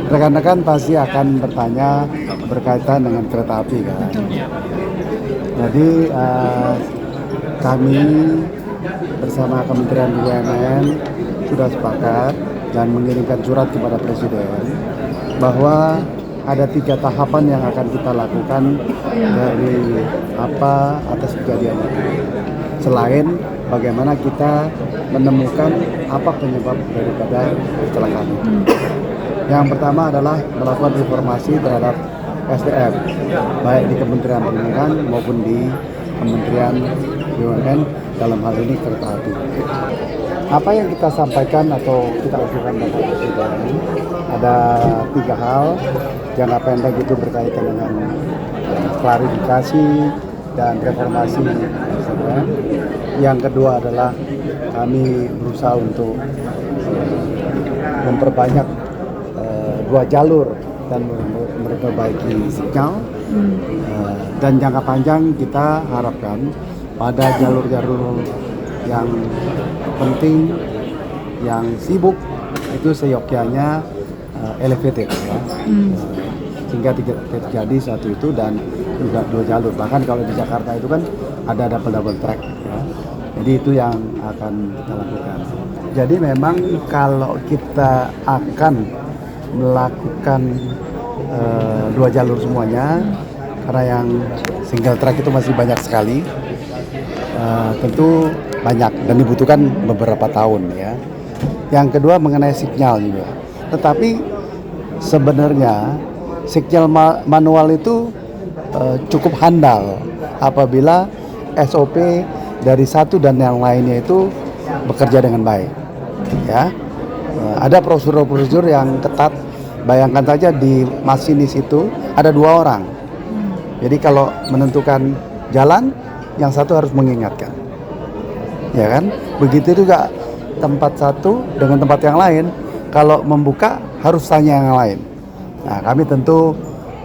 rekan-rekan pasti akan bertanya berkaitan dengan kereta api kan. Jadi kami bersama Kementerian BUMN sudah sepakat dan mengirimkan surat kepada Presiden bahwa ada 3 tahapan yang akan kita lakukan dari atas kejadian itu. Selain bagaimana kita menemukan apa penyebab daripada kecelakaan itu. Yang pertama adalah melakukan informasi terhadap SDM, baik di Kementerian Perhubungan maupun di Kementerian BUMN dalam hal ini kereta api. Apa yang kita sampaikan atau kita usulkan Bapak Presiden ada 3 hal. Jangka pendek itu berkaitan dengan klarifikasi dan reformasi SDM. Yang kedua adalah kami berusaha untuk memperbanyak 2 jalur dan memperbaiki sinyal. Dan jangka panjang kita harapkan pada jalur-jalur yang penting, yang sibuk itu seyogyanya elevated ya. Sehingga tidak terjadi satu itu dan juga 2 jalur. Bahkan kalau di Jakarta itu kan ada double track ya. Jadi itu yang akan kita lakukan. Jadi memang kalau kita akan melakukan 2 jalur semuanya, karena yang single track itu masih banyak sekali, tentu banyak dan dibutuhkan beberapa tahun ya. Yang kedua mengenai sinyal juga. Tetapi sebenarnya sinyal manual itu cukup handal apabila SOP dari satu dan yang lainnya itu bekerja dengan baik. Ya, ada prosedur-prosedur yang ketat. Bayangkan saja di masinis itu ada 2 orang. Jadi kalau menentukan jalan, yang satu harus mengingatkan. Ya kan? Begitu juga tempat satu dengan tempat yang lain. Kalau membuka harus tanya yang lain. Nah, kami tentu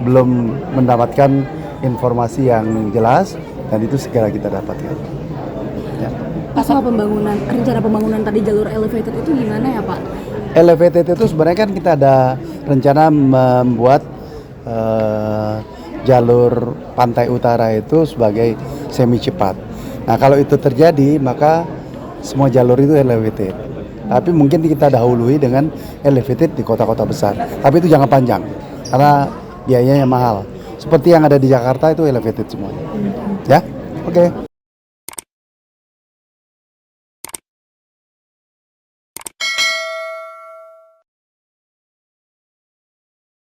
belum mendapatkan informasi yang jelas dan itu segera kita dapatkan. Ya. Pak, soal rencana pembangunan tadi jalur elevated itu gimana ya Pak? Elevated itu sebenarnya kan kita ada rencana membuat jalur pantai utara itu sebagai semi cepat. Nah kalau itu terjadi maka semua jalur itu elevated. Tapi mungkin kita dahului dengan elevated di kota-kota besar. Tapi itu jangka panjang karena biayanya mahal. Seperti yang ada di Jakarta itu elevated semuanya. Ya, oke.